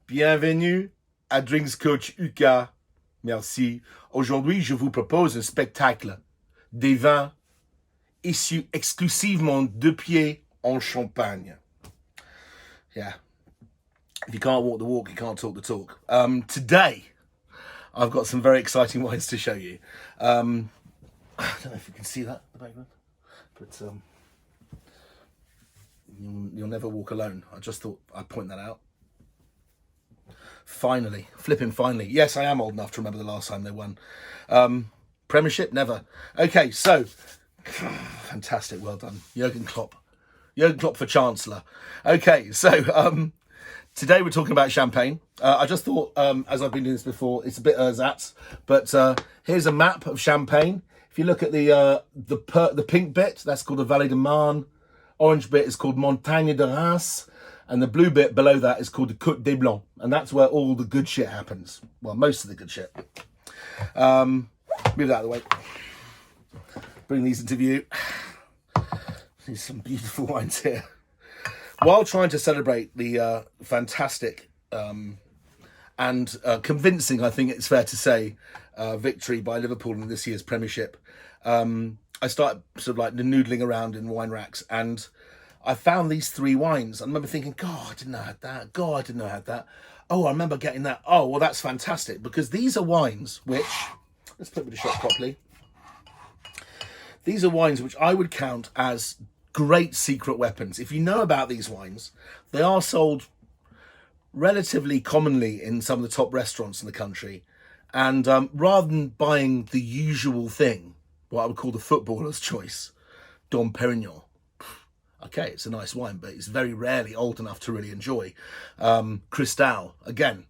Bienvenue à Drinks Coach UK. Merci. Aujourd'hui, je vous propose un spectacle des vins issus exclusivement de pied en Champagne. Yeah. If you can't walk the walk, you can't talk the talk. Today, I've got some very exciting wines to show you. I don't know if you can see that in the background, but you'll never walk alone. I just thought I'd point that out. Finally, flipping finally. Yes, I am old enough to remember the last time they won. Premiership, never. Okay, so, fantastic, well done. Jurgen Klopp. Jurgen Klopp for Chancellor. Okay, so today we're talking about champagne. I just thought, as I've been doing this before, it's a bit ersatz, but here's a map of Champagne. If you look at the pink bit, that's called the Vallée de Marne. Orange bit is called Montagne de Reims. And the blue bit below that is called the Côte des Blancs. And that's where all the good shit happens. Well, most of the good shit. Move that out of the way. Bring these into view. There's some beautiful wines here. While trying to celebrate the fantastic and convincing, I think it's fair to say, victory by Liverpool in this year's Premiership, I started sort of like noodling around in wine racks, and I found these three wines. I remember thinking, God, I didn't know I had that. God, I didn't know I had that. Oh, I remember getting that. Oh, well, that's fantastic, because these are wines which, let's put the shot properly. These are wines which I would count as great secret weapons. If you know about these wines, they are sold relatively commonly in some of the top restaurants in the country. And rather than buying the usual thing, what I would call the footballer's choice, Dom Perignon. Okay, it's a nice wine, but it's very rarely old enough to really enjoy. Cristal, again.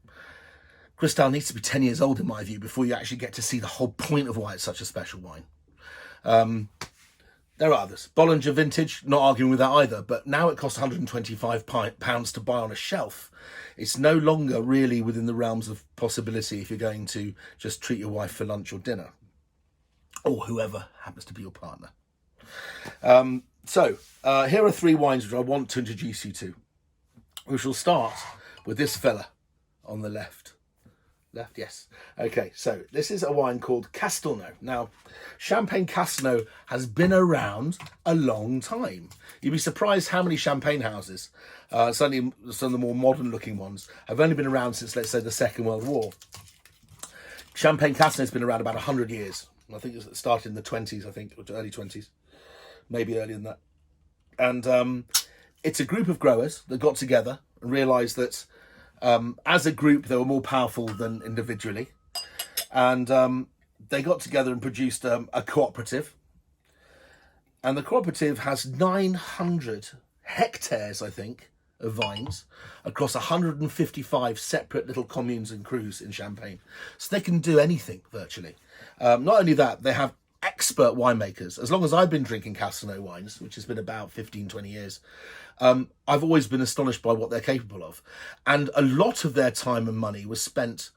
Cristal needs to be 10 years old, in my view, before you actually get to see the whole point of why it's such a special wine. There are others. Bollinger Vintage, not arguing with that either, but now it costs £125 to buy on a shelf. It's no longer really within the realms of possibility if you're going to just treat your wife for lunch or dinner, or whoever happens to be your partner. So, here are three wines which I want to introduce you to. We shall start with this fella on the left. Left, yes. Okay, so this is a wine called Castelnau. Now, Champagne Castelnau has been around a long time. You'd be surprised how many champagne houses, certainly some of the more modern looking ones, have only been around since, let's say, the Second World War. Champagne Castelnau has been around about 100 years. I think it started in the 20s, I think, or early 20s. Maybe earlier than that. And it's a group of growers that got together and realised that as a group they were more powerful than individually. And they got together and produced a cooperative. And the cooperative has 900 hectares, I think, of vines across 155 separate little communes and crews in Champagne. So they can do anything, virtually. Not only that, they have expert winemakers. As long as I've been drinking Castelnau wines, which has been about 15, 20 years, I've always been astonished by what they're capable of. And a lot of their time and money was spent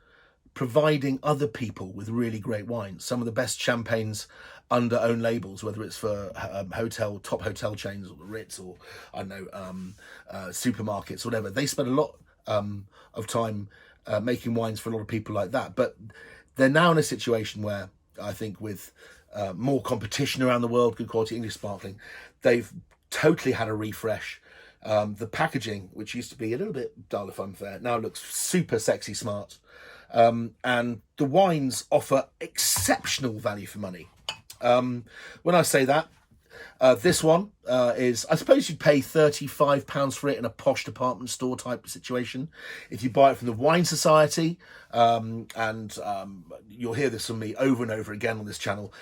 providing other people with really great wines. Some of the best champagnes under own labels, whether it's for top hotel chains or the Ritz or, I don't know, supermarkets, whatever. They spend a lot of time making wines for a lot of people like that. But they're now in a situation where I think with more competition around the world, good quality English sparkling, they've totally had a refresh. The packaging, which used to be a little bit dull if I'm fair, now looks super sexy smart. And the wines offer exceptional value for money. When I say that, this one is, I suppose you'd pay £35 for it in a posh department store type situation. If you buy it from the Wine Society, and you'll hear this from me over and over again on this channel,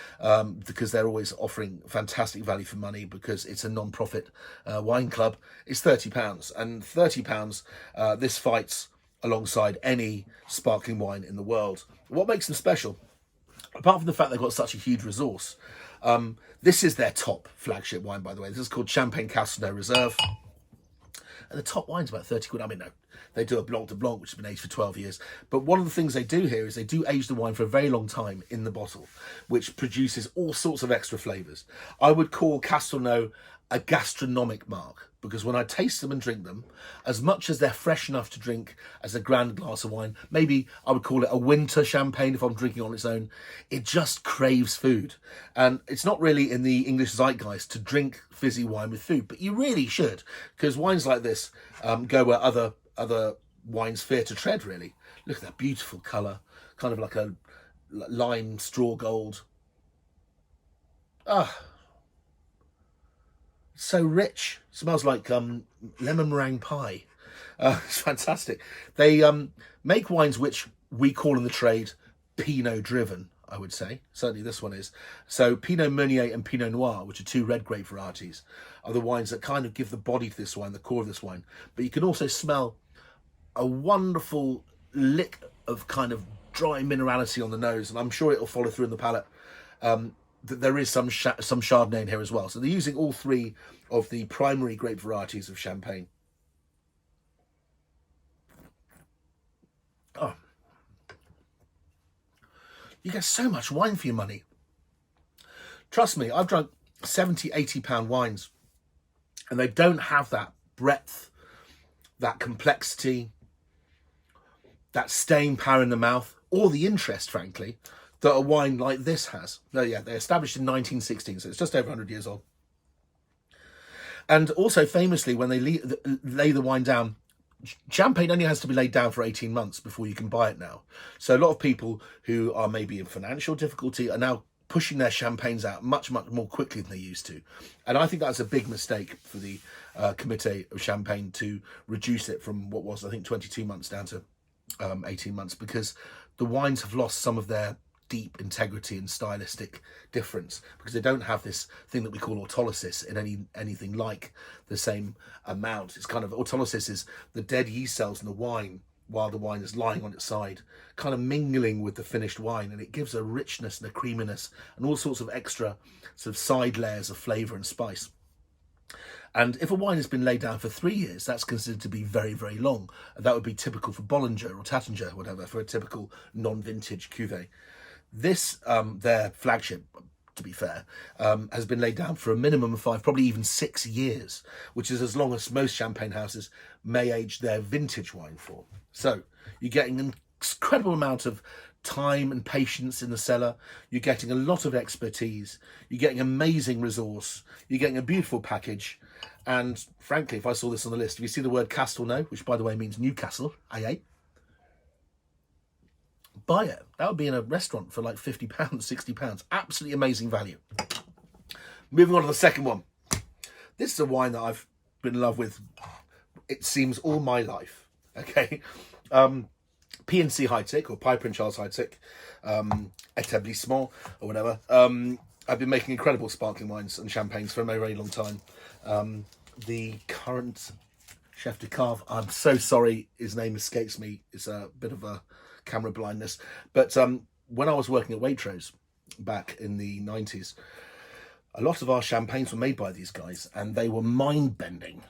because they're always offering fantastic value for money because it's a non-profit wine club, it's £30. And £30, this fights alongside any sparkling wine in the world. What makes them special? Apart from the fact they've got such a huge resource, this is their top flagship wine, by the way. This is called Champagne Castelnau Reserve. And the top wine's about 30 quid. I mean, no, they do a Blanc de Blanc, which has been aged for 12 years. But one of the things they do here is they do age the wine for a very long time in the bottle, which produces all sorts of extra flavours. I would call Castelnau a gastronomic mark, because when I taste them and drink them, as much as they're fresh enough to drink as a grand glass of wine, maybe I would call it a winter champagne if I'm drinking on its own, it just craves food. And it's not really in the English zeitgeist to drink fizzy wine with food, but you really should, because wines like this go where other wines fear to tread, really. Look at that beautiful colour, kind of like a lime straw gold. So rich. Smells like lemon meringue pie. It's fantastic. They make wines which we call in the trade Pinot driven, I would say. Certainly this one is. So Pinot Meunier and Pinot Noir, which are two red grape varieties, are the wines that kind of give the body to this wine, the core of this wine. But you can also smell a wonderful lick of kind of dry minerality on the nose, and I'm sure it'll follow through in the palate. That there is some Chardonnay in here as well. So they're using all three of the primary grape varieties of Champagne. Oh, you get so much wine for your money. Trust me, I've drunk 70, 80 pound wines, and they don't have that breadth, that complexity, that staying power in the mouth, or the interest, frankly, that a wine like this has. No, yeah, they established in 1916, so it's just over 100 years old. And also famously, when they lay the wine down, champagne only has to be laid down for 18 months before you can buy it now. So a lot of people who are maybe in financial difficulty are now pushing their champagnes out much, much more quickly than they used to. And I think that's a big mistake for the Comité of Champagne to reduce it from what was, I think, 22 months down to 18 months, because the wines have lost some of their deep integrity and stylistic difference, because they don't have this thing that we call autolysis in anything like the same amount. It's kind of, autolysis is the dead yeast cells in the wine while the wine is lying on its side, kind of mingling with the finished wine, and it gives a richness and a creaminess and all sorts of extra sort of side layers of flavour and spice. And if a wine has been laid down for 3 years, that's considered to be very, very long. That would be typical for Bollinger or Taittinger, whatever, for a typical non-vintage cuvée. This, their flagship, to be fair, has been laid down for a minimum of 5, probably even 6 years, which is as long as most champagne houses may age their vintage wine for. So you're getting an incredible amount of time and patience in the cellar. You're getting a lot of expertise. You're getting amazing resource. You're getting a beautiful package. And frankly, if I saw this on the list, if you see the word Castelnau, which by the way means Newcastle, AA, buy it. That would be in a restaurant for like £50, £60. Absolutely amazing value. Moving on to the second one. This is a wine that I've been in love with, it seems, all my life. Okay. PNC Heidsieck, or Piper and Charles Heidsieck, Établissement, or whatever. I've been making incredible sparkling wines and champagnes for a very, very long time. The current chef de cave, I'm so sorry, his name escapes me. It's a bit of a camera blindness. But when I was working at Waitrose back in the 90s, a lot of our champagnes were made by these guys, and they were mind-bending,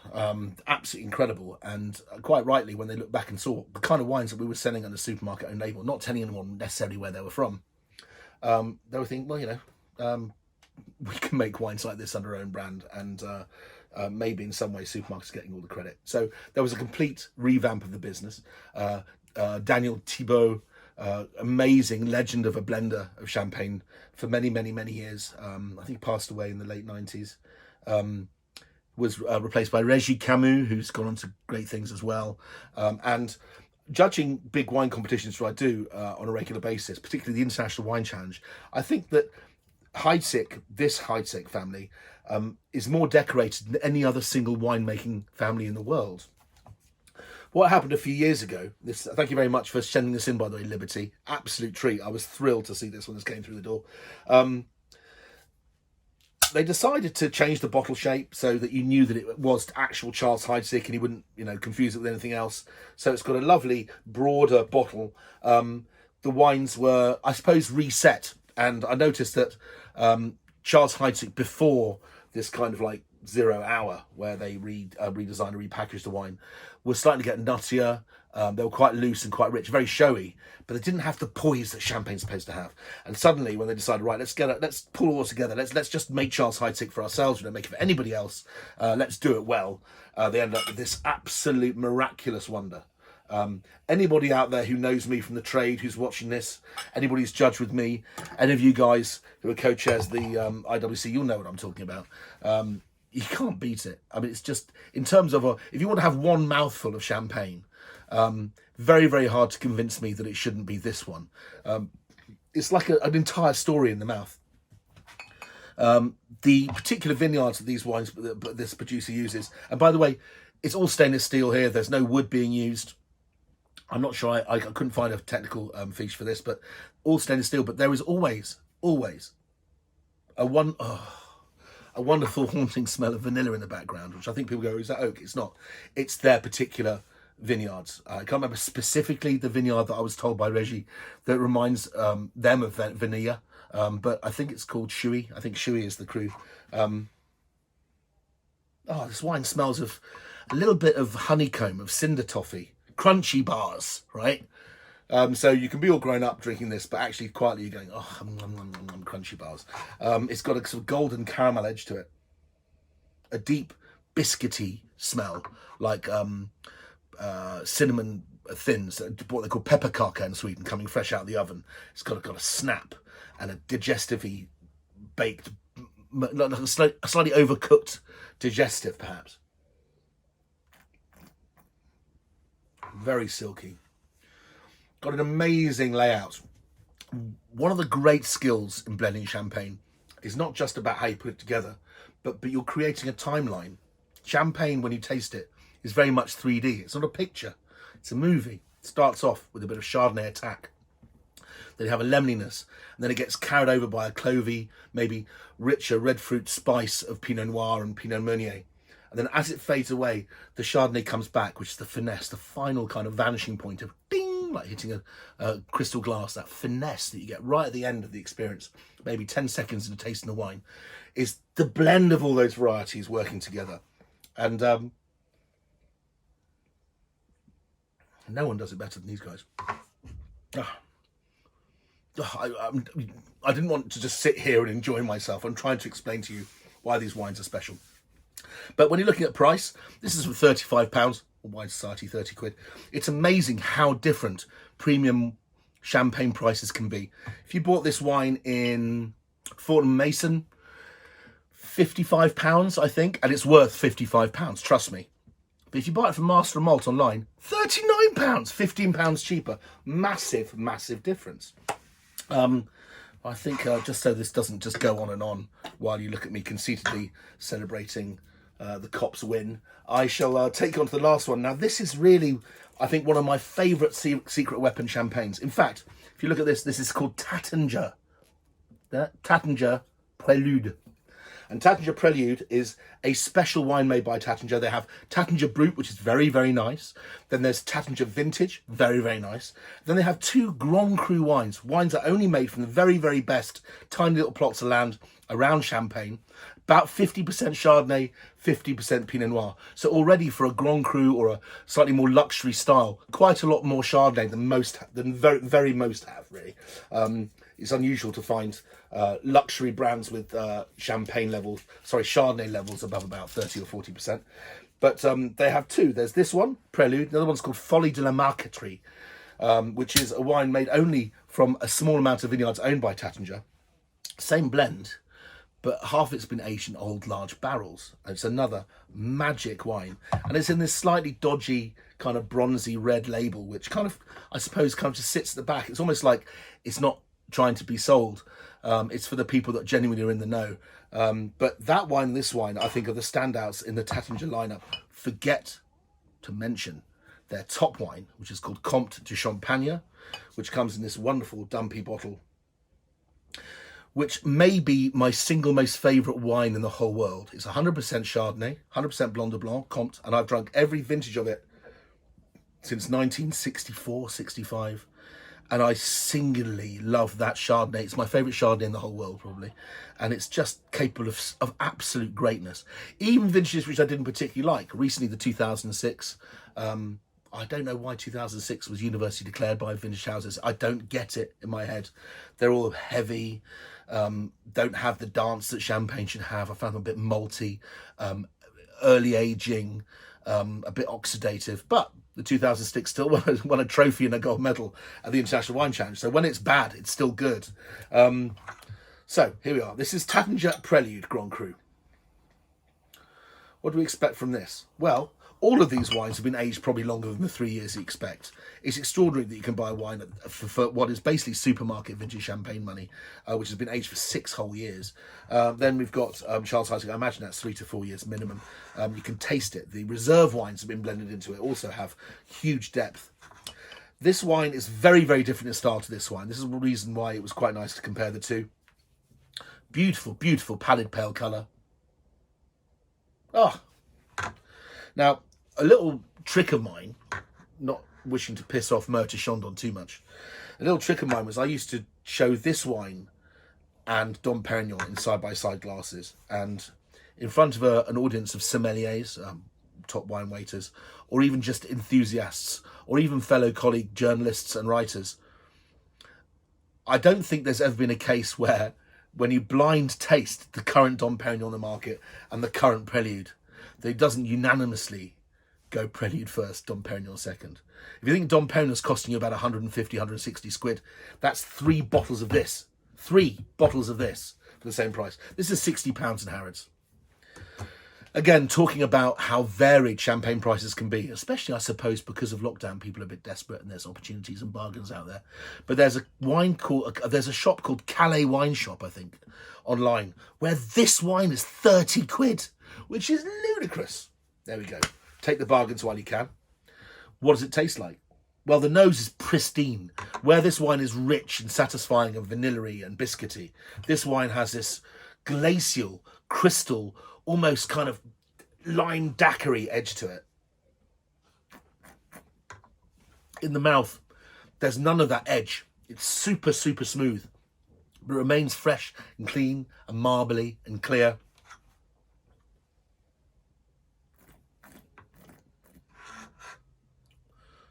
absolutely incredible. And quite rightly, when they looked back and saw the kind of wines that we were selling on the supermarket own label, not telling anyone necessarily where they were from, they were thinking, well, you know, we can make wines like this under our own brand, and maybe in some way supermarkets are getting all the credit. So there was a complete revamp of the business. Daniel Thibault, amazing legend of a blender of champagne for many, many, many years. I think he passed away in the late 90s. Was replaced by Régis Camus, who's gone on to great things as well. And judging big wine competitions, which I do on a regular basis, particularly the International Wine Challenge, I think that Heidsieck, this Heidsieck family, is more decorated than any other single winemaking family in the world. What happened a few years ago, thank you very much for sending this in, by the way, Liberty. Absolute treat. I was thrilled to see this when this came through the door. They decided to change the bottle shape so that you knew that it was actual Charles Heidsieck and you wouldn't, you know, confuse it with anything else. So it's got a lovely, broader bottle. The wines were, I suppose, reset. And I noticed that Charles Heidsieck, before this kind of like 0 hour, where they redesigned and repackaged the wine, were starting to get nuttier. They were quite loose and quite rich, very showy, but they didn't have the poise that champagne's supposed to have. And suddenly, when they decided, right, let's pull it all together, let's just make Charles Heidsieck for ourselves, we don't make it for anybody else, let's do it well. They ended up with this absolute miraculous wonder. Anybody out there who knows me from the trade, who's watching this, anybody who's judged with me, any of you guys who are co-chairs the IWC, you'll know what I'm talking about. You can't beat it. I mean, it's just, in terms of, if you want to have one mouthful of champagne, very, very hard to convince me that it shouldn't be this one. It's like an entire story in the mouth. The particular vineyards that these wines, that this producer uses, and by the way, it's all stainless steel here. There's no wood being used. I'm not sure, I couldn't find a technical feature for this, but all stainless steel. But there is always a wonderful haunting smell of vanilla in the background, which I think people go, is that oak? It's not. It's their particular vineyards. I can't remember specifically the vineyard that I was told by Reggie that reminds them of vanilla, but I think it's called Shui. I think Shui is the crew. This wine smells of a little bit of honeycomb, of cinder toffee, crunchy bars, right? So you can be all grown up drinking this, but actually quietly you're going, crunchy bars. It's got a sort of golden caramel edge to it. A deep biscuity smell, like cinnamon thins, what they call pepperkaka in Sweden, coming fresh out of the oven. It's got a snap and a digestive-y baked, a slightly overcooked digestive, perhaps. Very silky. Got an amazing layout. One of the great skills in blending champagne is not just about how you put it together, but you're creating a timeline. Champagne, when you taste it, is very much 3D. It's not a picture. It's a movie. It starts off with a bit of Chardonnay attack. Then you have a lemoniness, and then it gets carried over by a clovey, maybe richer red fruit spice of Pinot Noir and Pinot Meunier. And then as it fades away, the Chardonnay comes back, which is the finesse, the final kind of vanishing point of ding, like hitting a crystal glass, that finesse that you get right at the end of the experience, maybe 10 seconds into tasting the wine, is the blend of all those varieties working together. And no one does it better than these guys. I didn't want to just sit here and enjoy myself. I'm trying to explain to you why these wines are special. But when you're looking at price, this is for £35, or Wine Society, 30 quid. It's amazing how different premium champagne prices can be. If you bought this wine in Fortnum Mason, £55, I think, and it's worth £55, trust me. But if you buy it from Master and Malt online, £39, £15 cheaper. Massive, massive difference. I think just so this doesn't just go on and on while you look at me conceitedly celebrating the Cops win, I shall take on to the last one. Now, this is really, I think, one of my favourite secret weapon champagnes. In fact, if you look at this is called Taittinger. Taittinger Prelude. And Taittinger Prelude is a special wine made by Taittinger. They have Taittinger Brut, which is very, very nice. Then there's Taittinger Vintage, very, very nice. Then they have two Grand Cru wines that are only made from the very, very best tiny little plots of land around Champagne. About 50% Chardonnay, 50% Pinot Noir. So already for a Grand Cru or a slightly more luxury style, quite a lot more Chardonnay than very, very most have, really. It's unusual to find luxury brands with Chardonnay levels above about 30 or 40%. But they have two. There's this one, Prelude. The other one's called Folie de la Marqueterie, which is a wine made only from a small amount of vineyards owned by Taittinger. Same blend, but half it's been aged in old large barrels. And it's another magic wine. And it's in this slightly dodgy, kind of bronzy red label, which kind of, I suppose, kind of just sits at the back. It's almost like it's not trying to be sold. It's for the people that genuinely are in the know. But that wine and this wine, I think, are the standouts in the Taittinger lineup. Forget to mention their top wine, which is called Comte de Champagne, which comes in this wonderful dumpy bottle, which may be my single most favourite wine in the whole world. It's 100% Chardonnay, 100% Blanc de Blanc, Comte, and I've drunk every vintage of it since 1964, 65. And I singularly love that Chardonnay. It's my favourite Chardonnay in the whole world, probably. And it's just capable of absolute greatness. Even vintages which I didn't particularly like. Recently, the 2006. I don't know why 2006 was universally declared by vintage houses. I don't get it in my head. They're all heavy, don't have the dance that champagne should have. I found them a bit malty, early aging, a bit oxidative. But the 2006 still won a trophy and a gold medal at the International Wine Challenge. So when it's bad, it's still good. So here we are. This is Taittinger Prelude Grand Cru. What do we expect from this? Well, all of these wines have been aged probably longer than the 3 years you expect. It's extraordinary that you can buy a wine for what is basically supermarket vintage champagne money, which has been aged for 6 whole years. Then we've got Charles Heidsieck. I imagine that's 3 to 4 years minimum. You can taste it. The reserve wines have been blended into it, also have huge depth. This wine is very, very different in style to this wine. This is the reason why it was quite nice to compare the two. Beautiful, beautiful pallid pale colour. Oh. Now, a little trick of mine, not wishing to piss off Murta Chandon too much, a little trick of mine was I used to show this wine and Dom Perignon in side-by-side glasses, and in front of an audience of sommeliers, top wine waiters, or even just enthusiasts, or even fellow colleague journalists and writers. I don't think there's ever been a case where, when you blind taste the current Dom Perignon on the market and the current Prelude, that it doesn't unanimously go Prelude first, Dom Perignon second. If you think Dom Perignon's costing you about 150, 160 quid, that's 3 bottles of this. 3 bottles of this for the same price. This is £60 in Harrods. Again, talking about how varied champagne prices can be, especially, I suppose, because of lockdown, people are a bit desperate and there's opportunities and bargains out there. But there's there's a shop called Calais Wine Shop, I think, online, where this wine is 30 quid, which is ludicrous. There we go. Take the bargains while you can. What does it taste like? Well, the nose is pristine. Where this wine is rich and satisfying and vanilla-y and biscuity, this wine has this glacial, crystal, almost kind of lime daiquiri edge to it. In the mouth, there's none of that edge. It's super, super smooth, but it remains fresh and clean and marbly and clear.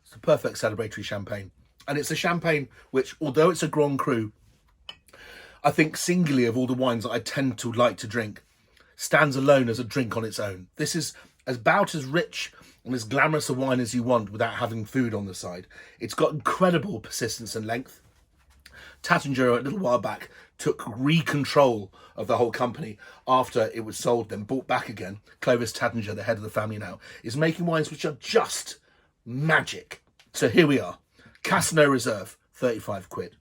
It's the perfect celebratory champagne. And it's a champagne which, although it's a Grand Cru, I think singularly of all the wines that I tend to like to drink, stands alone as a drink on its own. This is about as rich and as glamorous a wine as you want without having food on the side. It's got incredible persistence and length. Taittinger, a little while back, took re-control of the whole company after it was sold, then bought back again. Clovis Taittinger, the head of the family now, is making wines which are just magic. So here we are. Castelnau Reserve, 35 quid.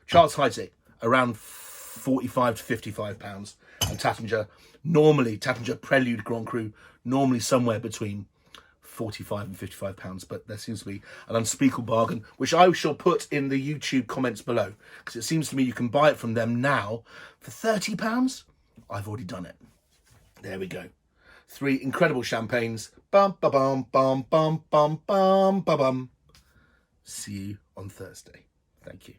Charles Heidsieck, around 45 to 55 pounds. And Taittinger Prelude Grand Cru, normally somewhere between 45 and 55 pounds, but there seems to be an unspeakable bargain, which I shall put in the YouTube comments below, because it seems to me you can buy it from them now for 30 pounds. I've already done it. There we go. 3 incredible champagnes. Bum, ba, bum, bum, bum, bum, bum, ba, bum. See you on Thursday. Thank you.